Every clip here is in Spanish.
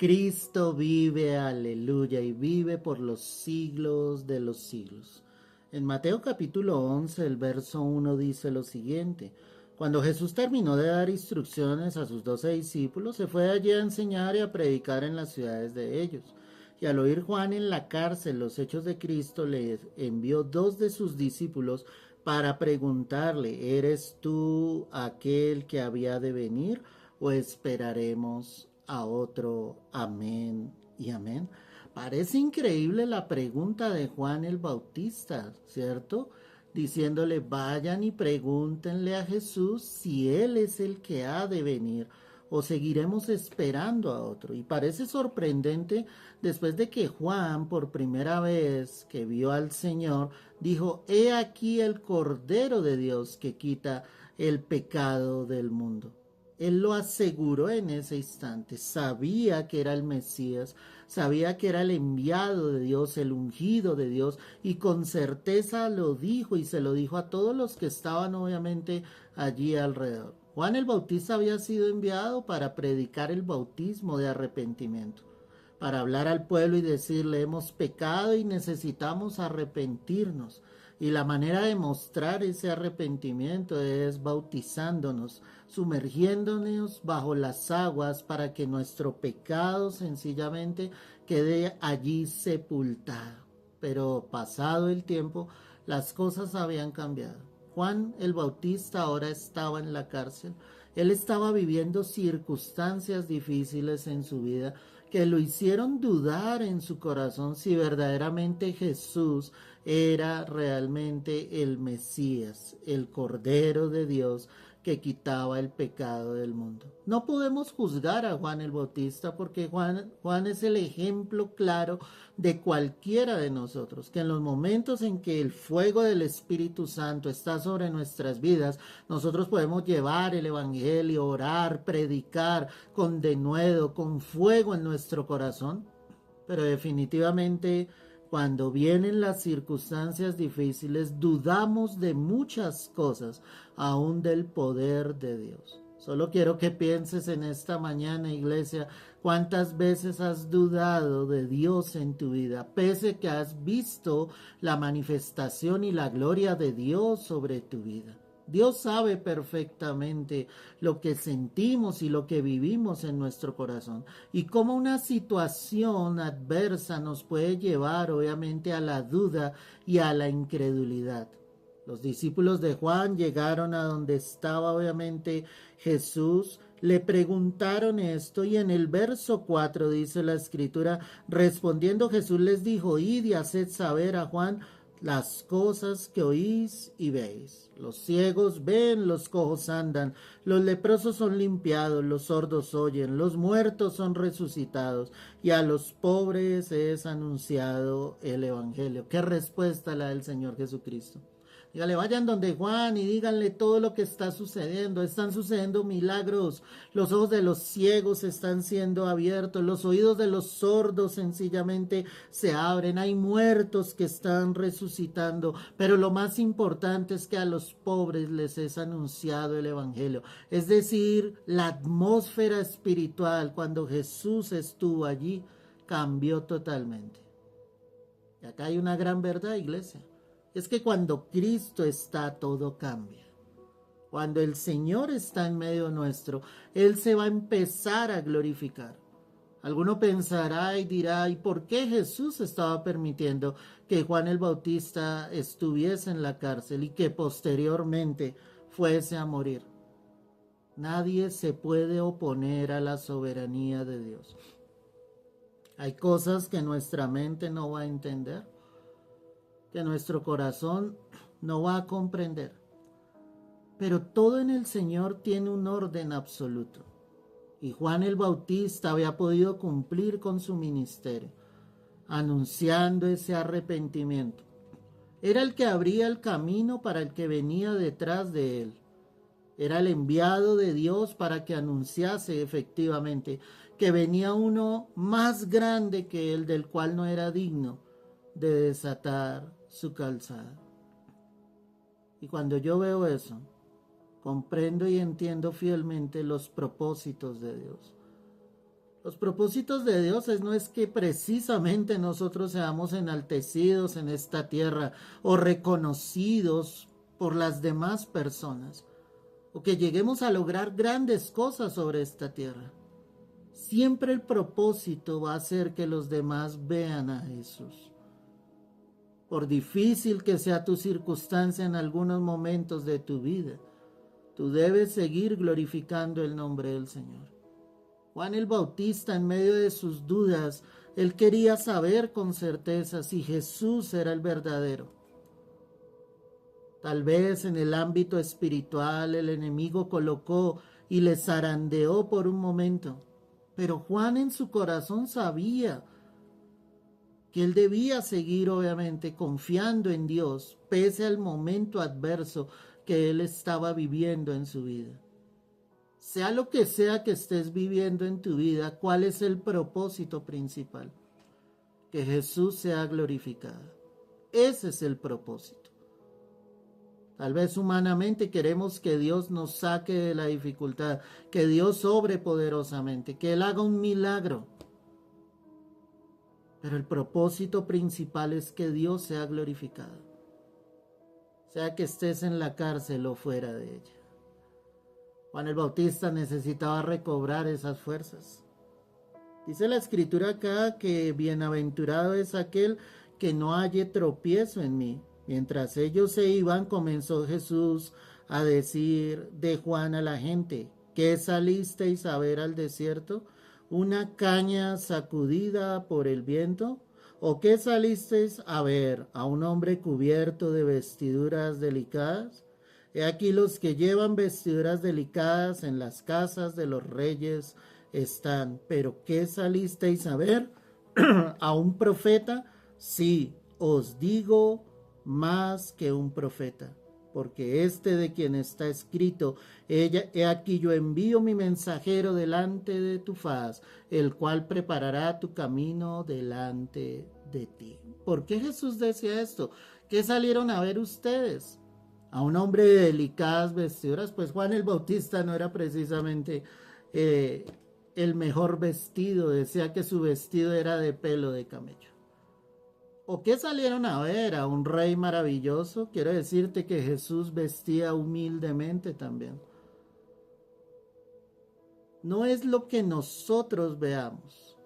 Cristo vive, aleluya, y vive por los siglos de los siglos. En Mateo capítulo 11, el verso 1 dice lo siguiente: Cuando Jesús terminó de dar instrucciones a sus 12 discípulos, se fue allí a enseñar y a predicar en las ciudades de ellos. Y al oír Juan en la cárcel los hechos de Cristo, le envió dos de sus discípulos para preguntarle: ¿eres tú aquel que había de venir o esperaremos a otro? Amén y amén. Parece increíble la pregunta de Juan el Bautista, ¿cierto? Diciéndole: vayan y pregúntenle a Jesús si Él es el que ha de venir o seguiremos esperando a otro. Y parece sorprendente después de que Juan, por primera vez que vio al Señor, dijo: he aquí el Cordero de Dios que quita el pecado del mundo. Él lo aseguró en ese instante, sabía que era el Mesías, sabía que era el enviado de Dios, el ungido de Dios, y con certeza lo dijo, y se lo dijo a todos los que estaban obviamente allí alrededor. Juan el Bautista había sido enviado para predicar el bautismo de arrepentimiento, para hablar al pueblo y decirle: hemos pecado y necesitamos arrepentirnos. Y la manera de mostrar ese arrepentimiento es bautizándonos, sumergiéndonos bajo las aguas para que nuestro pecado sencillamente quede allí sepultado. Pero pasado el tiempo, las cosas habían cambiado. Juan el Bautista ahora estaba en la cárcel. Él estaba viviendo circunstancias difíciles en su vida que lo hicieron dudar en su corazón si verdaderamente Jesús era realmente el Mesías, el Cordero de Dios que quitaba el pecado del mundo. No podemos juzgar a Juan el Bautista porque Juan es el ejemplo claro de cualquiera de nosotros, que en los momentos en que el fuego del Espíritu Santo está sobre nuestras vidas, nosotros podemos llevar el Evangelio, orar, predicar con denuedo, con fuego en nuestro corazón, pero definitivamente cuando vienen las circunstancias difíciles, dudamos de muchas cosas, aún del poder de Dios. Solo quiero que pienses en esta mañana, iglesia, cuántas veces has dudado de Dios en tu vida, pese que has visto la manifestación y la gloria de Dios sobre tu vida. Dios sabe perfectamente lo que sentimos y lo que vivimos en nuestro corazón y cómo una situación adversa nos puede llevar obviamente a la duda y a la incredulidad. Los discípulos de Juan llegaron a donde estaba obviamente Jesús, le preguntaron esto y en el verso 4 dice la escritura: respondiendo Jesús les dijo: id y haced saber a Juan las cosas que oís y veis. Los ciegos ven, los cojos andan, los leprosos son limpiados, los sordos oyen, los muertos son resucitados y a los pobres es anunciado el Evangelio. ¿Qué respuesta la del Señor Jesucristo? Dígale: vayan donde Juan y díganle todo lo que está sucediendo. Están sucediendo milagros. Los ojos de los ciegos están siendo abiertos. Los oídos de los sordos sencillamente se abren. Hay muertos que están resucitando. Pero lo más importante es que a los pobres les es anunciado el Evangelio. Es decir, la atmósfera espiritual cuando Jesús estuvo allí cambió totalmente. Y acá hay una gran verdad, iglesia. Es que cuando Cristo está, todo cambia. Cuando el Señor está en medio nuestro, Él se va a empezar a glorificar. Alguno pensará y dirá: ¿y por qué Jesús estaba permitiendo que Juan el Bautista estuviese en la cárcel y que posteriormente fuese a morir? Nadie se puede oponer a la soberanía de Dios. Hay cosas que nuestra mente no va a entender, que nuestro corazón no va a comprender. Pero todo en el Señor tiene un orden absoluto. Y Juan el Bautista había podido cumplir con su ministerio, anunciando ese arrepentimiento. Era el que abría el camino para el que venía detrás de él. Era el enviado de Dios para que anunciase efectivamente que venía uno más grande que él, del cual no era digno de desatar su calzada. Y cuando yo veo eso, comprendo y entiendo fielmente los propósitos de Dios. Los propósitos de Dios no es que precisamente nosotros seamos enaltecidos en esta tierra o reconocidos por las demás personas o que lleguemos a lograr grandes cosas sobre esta tierra. Siempre el propósito va a ser que los demás vean a Jesús. Por difícil que sea tu circunstancia en algunos momentos de tu vida, tú debes seguir glorificando el nombre del Señor. Juan el Bautista, en medio de sus dudas, él quería saber con certeza si Jesús era el verdadero. Tal vez en el ámbito espiritual el enemigo colocó y le zarandeó por un momento, pero Juan en su corazón sabía que él debía seguir obviamente confiando en Dios, pese al momento adverso que él estaba viviendo en su vida. Sea lo que sea que estés viviendo en tu vida, ¿cuál es el propósito principal? Que Jesús sea glorificado. Ese es el propósito. Tal vez humanamente queremos que Dios nos saque de la dificultad, que Dios obre poderosamente, que Él haga un milagro. Pero el propósito principal es que Dios sea glorificado. Sea que estés en la cárcel o fuera de ella. Juan el Bautista necesitaba recobrar esas fuerzas. Dice la escritura acá que bienaventurado es aquel que no halle tropiezo en mí. Mientras ellos se iban, comenzó Jesús a decir de Juan a la gente: ¿qué salisteis a ver al desierto? ¿Una caña sacudida por el viento? ¿O qué salisteis a ver? ¿A un hombre cubierto de vestiduras delicadas? He aquí los que llevan vestiduras delicadas en las casas de los reyes están. ¿Pero qué salisteis a ver? ¿A un profeta? Sí, os digo, más que un profeta, porque este de quien está escrito: he aquí yo envío mi mensajero delante de tu faz, el cual preparará tu camino delante de ti. ¿Por qué Jesús decía esto? ¿Qué salieron a ver ustedes? ¿A un hombre de delicadas vestiduras? Pues Juan el Bautista no era precisamente el mejor vestido, decía que su vestido era de pelo de camello. ¿O qué salieron a ver? ¿A un rey maravilloso? Quiero decirte que Jesús vestía humildemente también. No es lo que nosotros veamos,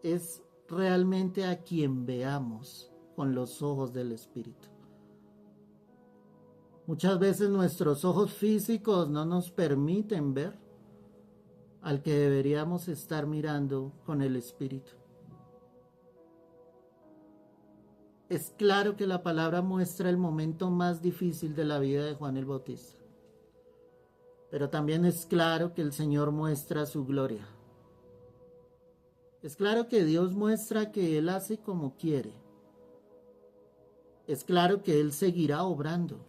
es realmente a quien veamos con los ojos del Espíritu. Muchas veces nuestros ojos físicos no nos permiten ver al que deberíamos estar mirando con el Espíritu. Es claro que la palabra muestra el momento más difícil de la vida de Juan el Bautista. Pero también es claro que el Señor muestra su gloria. Es claro que Dios muestra que Él hace como quiere. Es claro que Él seguirá obrando,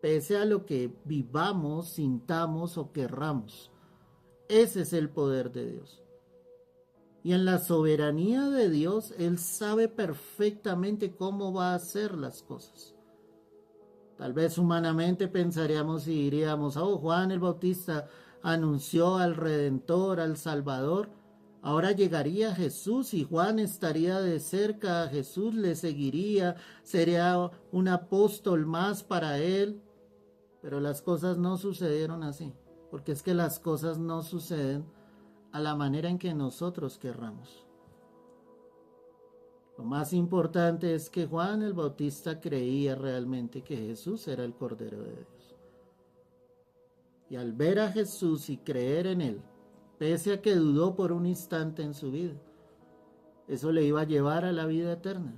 pese a lo que vivamos, sintamos o querramos. Ese es el poder de Dios. Y en la soberanía de Dios, Él sabe perfectamente cómo va a hacer las cosas. Tal vez humanamente pensaríamos y diríamos: oh, Juan el Bautista anunció al Redentor, al Salvador. Ahora llegaría Jesús y Juan estaría de cerca a Jesús, le seguiría, sería un apóstol más para él. Pero las cosas no sucedieron así, porque es que las cosas no suceden a la manera en que nosotros querramos. Lo más importante es que Juan el Bautista creía realmente que Jesús era el Cordero de Dios. Y al ver a Jesús y creer en Él, pese a que dudó por un instante en su vida, eso le iba a llevar a la vida eterna.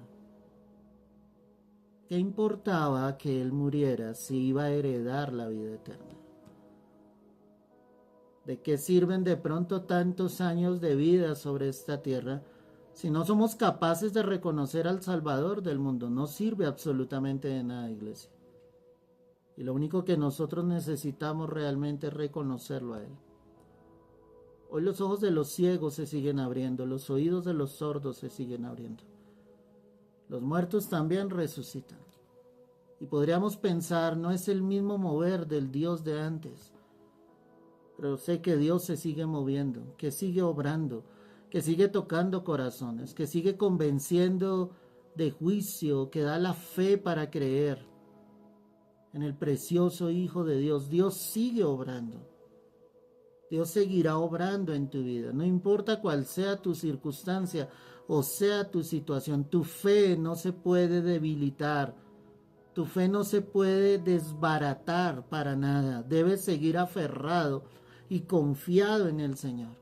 ¿Qué importaba que Él muriera si iba a heredar la vida eterna? ¿De qué sirven de pronto tantos años de vida sobre esta tierra si no somos capaces de reconocer al Salvador del mundo? No sirve absolutamente de nada, iglesia. Y lo único que nosotros necesitamos realmente es reconocerlo a Él. Hoy los ojos de los ciegos se siguen abriendo, los oídos de los sordos se siguen abriendo. Los muertos también resucitan. Y podríamos pensar, no es el mismo mover del Dios de antes. pero sé que Dios se sigue moviendo, que sigue obrando, que sigue tocando corazones, que sigue convenciendo de juicio, que da la fe para creer en el precioso Hijo de Dios. Dios sigue obrando. Dios seguirá obrando en tu vida. No importa cuál sea tu circunstancia o sea tu situación, tu fe no se puede debilitar. Tu fe no se puede desbaratar para nada. Debes seguir aferrado y confiado en el Señor.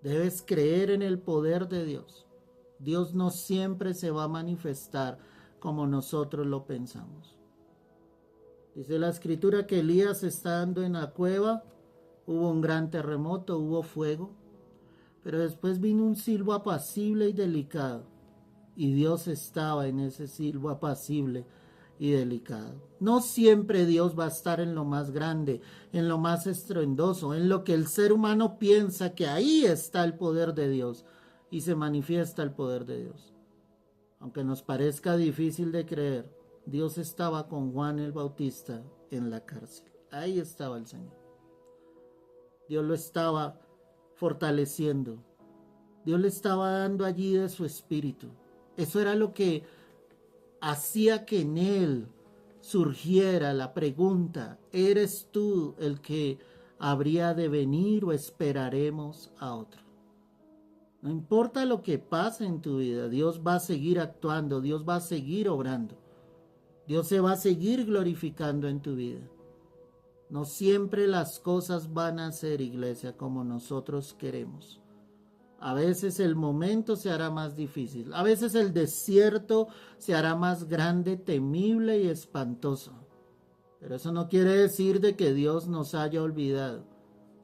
Debes creer en el poder de Dios. Dios no siempre se va a manifestar como nosotros lo pensamos. Dice la Escritura que Elías estando en la cueva, hubo un gran terremoto, hubo fuego, pero después vino un silbo apacible y delicado, y Dios estaba en ese silbo apacible y delicado. No siempre Dios va a estar en lo más grande, en lo más estruendoso, en lo que el ser humano piensa que ahí está el poder de Dios y se manifiesta el poder de Dios. Aunque nos parezca difícil de creer, Dios estaba con Juan el Bautista en la cárcel. Ahí estaba el Señor. Dios lo estaba fortaleciendo. Dios le estaba dando allí de su espíritu. Eso era lo que hacía que en él surgiera la pregunta: ¿eres tú el que habría de venir o esperaremos a otro? No importa lo que pase en tu vida, Dios va a seguir actuando, Dios va a seguir obrando, Dios se va a seguir glorificando en tu vida. No siempre las cosas van a ser, iglesia, como nosotros queremos. A veces el momento se hará más difícil. A veces el desierto se hará más grande, temible y espantoso. Pero eso no quiere decir de que Dios nos haya olvidado.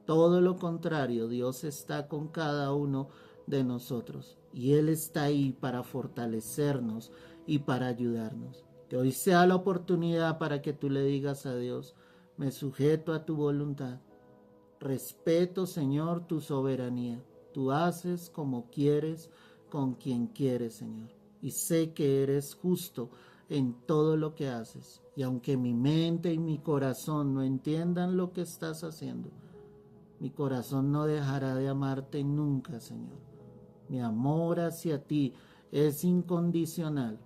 Todo lo contrario, Dios está con cada uno de nosotros. Y Él está ahí para fortalecernos y para ayudarnos. Que hoy sea la oportunidad para que tú le digas a Dios: me sujeto a tu voluntad. Respeto, Señor, tu soberanía. Tú haces como quieres, con quien quieres, Señor. Y sé que eres justo en todo lo que haces. Y aunque mi mente y mi corazón no entiendan lo que estás haciendo, mi corazón no dejará de amarte nunca, Señor. Mi amor hacia ti es incondicional,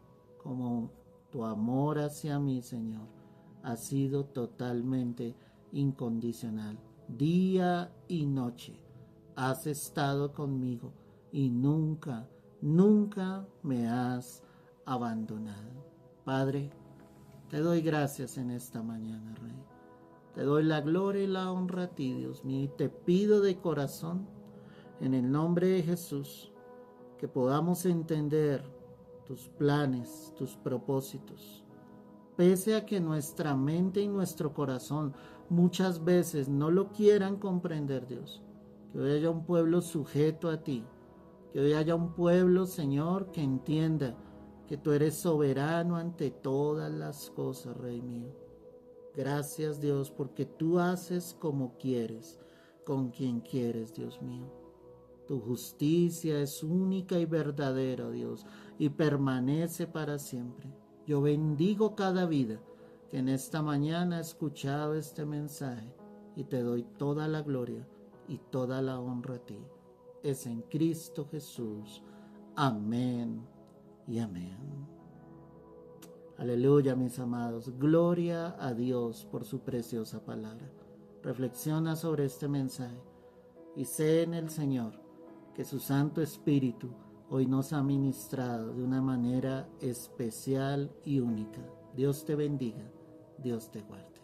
como tu amor hacia mí, Señor, ha sido totalmente incondicional. Día y noche has estado conmigo y nunca, nunca me has abandonado. Padre, te doy gracias en esta mañana, Rey. Te doy la gloria y la honra a ti, Dios mío, y te pido de corazón, en el nombre de Jesús, que podamos entender tus planes, tus propósitos, pese a que nuestra mente y nuestro corazón muchas veces no lo quieran comprender, Dios. Que hoy haya un pueblo sujeto a ti, que hoy haya un pueblo, Señor, que entienda que tú eres soberano ante todas las cosas, Rey mío. Gracias, Dios, porque tú haces como quieres, con quien quieres, Dios mío. Tu justicia es única y verdadera, Dios, y permanece para siempre. Yo bendigo cada vida que en esta mañana ha escuchado este mensaje y te doy toda la gloria y toda la honra a ti. Es en Cristo Jesús. Amén y amén. Aleluya, mis amados. Gloria a Dios por su preciosa palabra. Reflexiona sobre este mensaje y sé en el Señor que su Santo Espíritu hoy nos ha ministrado de una manera especial y única. Dios te bendiga, Dios te guarde.